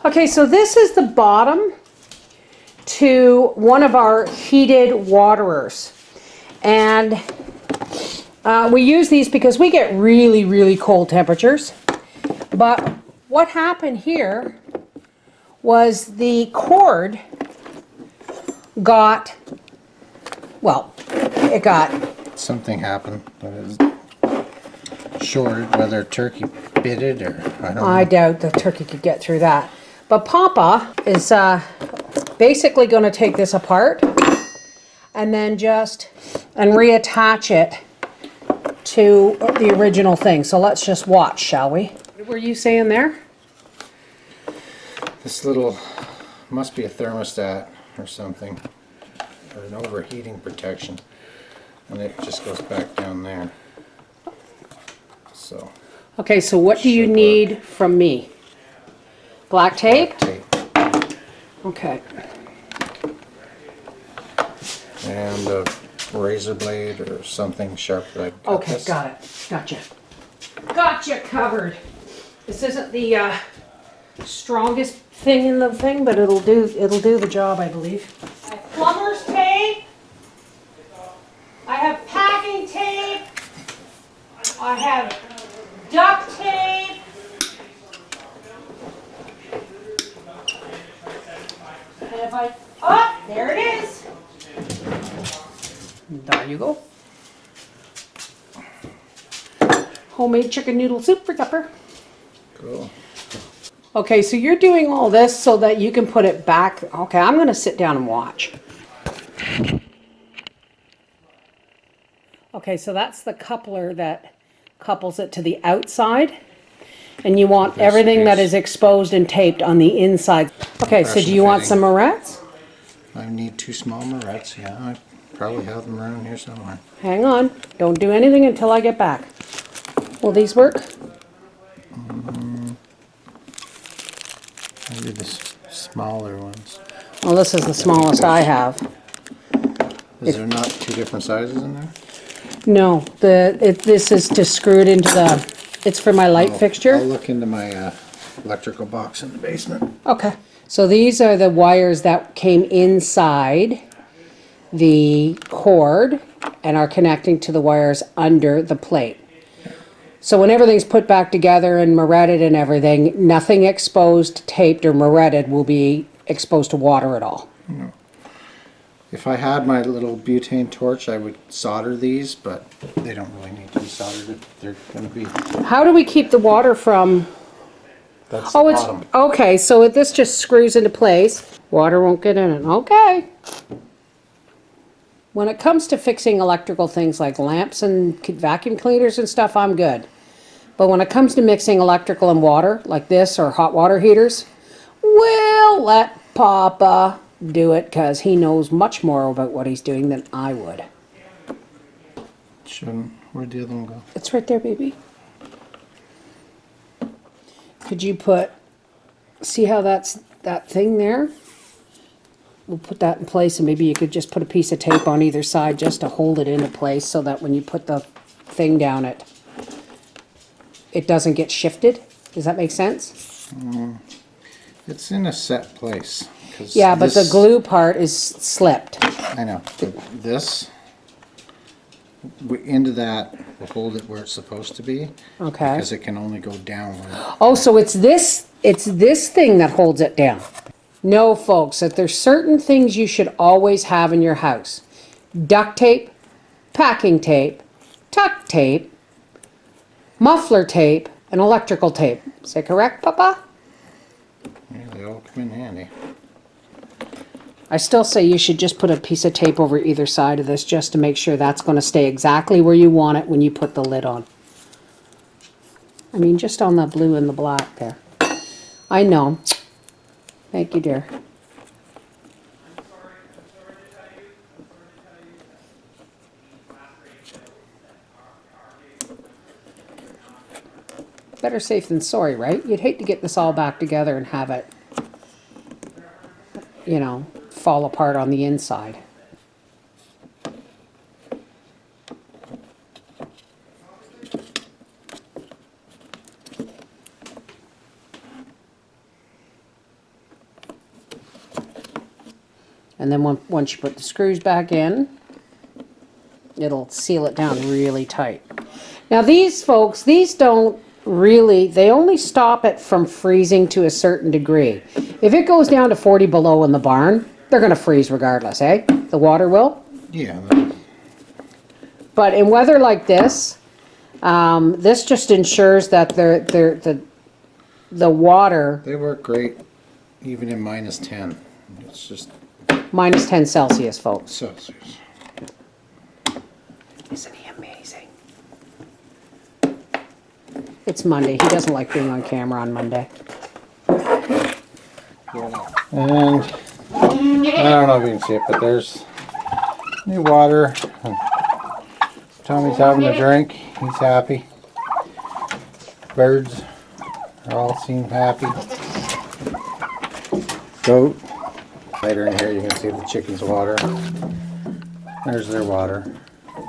Okay, so this is the bottom to one of our heated waterers. And we use these because we get really, really cold temperatures. But what happened here was the cord got, well, it got... Something happened, but it was shorted, whether a turkey bit it or I don't know. I doubt the turkey could get through that. But Papa is basically going to take this apart and then and reattach it to the original thing. So let's just watch, shall we? What were you saying there? This little, must be a thermostat or something, or an overheating protection, and it just goes back down there. So. Okay, so what do you need from me? Black tape? Black tape. Okay. And a razor blade or something sharp that I cut Okay, this. got it. Gotcha. Gotcha covered. This isn't the strongest thing in the thing, but it'll do the job, I believe. I have plumber's tape. I have packing tape. I have duct tape. And if I, oh, there it is. There you go. Homemade chicken noodle soup for supper. Cool. Okay, so you're doing all this so that you can put it back. Okay, I'm going to sit down and watch. Okay, so that's the coupler that couples it to the outside. And you want everything that is exposed and taped on the inside. Okay, so do you want some morettes? I need 2 small morettes, yeah. I probably have them around here somewhere. Hang on. Don't do anything until I get back. Will these work? Maybe the smaller ones. Well, this is the smallest I have. Is there not 2 different sizes in there? No, this is to screw it into the... It's for my light fixture. I'll look into my electrical box in the basement. Okay. So these are the wires that came inside the cord and are connecting to the wires under the plate. So when everything's put back together and moretted and everything, nothing exposed, taped, or moretted will be exposed to water at all. No. If I had my little butane torch, I would solder these, but they don't really need to be soldered. They're going to be... How do we keep the water from... That's Oh, the it's... bottom. Okay, so this just screws into place. Water won't get in it. Okay. When it comes to fixing electrical things like lamps and vacuum cleaners and stuff, I'm good. But when it comes to mixing electrical and water, like this, or hot water heaters, we'll let Papa do it, because he knows much more about what he's doing than I would. Shouldn't. Where'd the other one go? It's right there, baby. Could you put... See how that's that thing there? We'll put that in place, and maybe you could just put a piece of tape on either side just to hold it into place so that when you put the thing down it doesn't get shifted. Does that make sense? It's in a set place. Yeah, but the glue part is slipped. I know. But this, into that, will hold it where it's supposed to be. Okay. Because it can only go downward. Oh, so it's this thing that holds it down. No, folks, that there's certain things you should always have in your house. Duct tape, packing tape, tuck tape, muffler tape, and electrical tape. Is that correct, Papa? Yeah, they all come in handy. I still say you should just put a piece of tape over either side of this just to make sure that's going to stay exactly where you want it when you put the lid on. I mean, just on the blue and the black there. I know. Thank you, dear. Better safe than sorry, right? You'd hate to get this all back together and have it, you know, fall apart on the inside. And then once you put the screws back in, it'll seal it down really tight. Now these folks, these don't really, they only stop it from freezing to a certain degree. If it goes down to 40 below in the barn, they're going to freeze regardless, eh? The water will. Yeah. But in weather like this, this just ensures that the water They work great even in -10. It's just minus 10 Celsius, folks. Celsius. Isn't he amazing? It's Monday. He doesn't like being on camera on Monday. And I don't know if you can see it, but there's new water. Tommy's having a drink. He's happy. Birds are all seem happy. Goat. Later in here you can see the chickens' water. There's their water.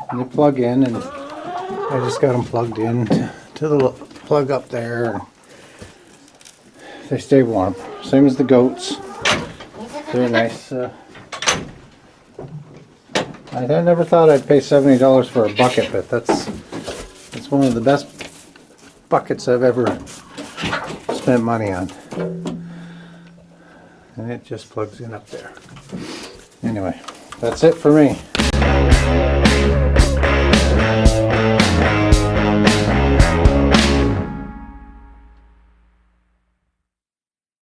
And they plug in, and I just got them plugged in to the plug up there. And they stay warm. Same as the goats. They're nice. I never thought I'd pay $70 for a bucket, but that's one of the best buckets I've ever spent money on. And it just plugs in up there. Anyway, that's it for me.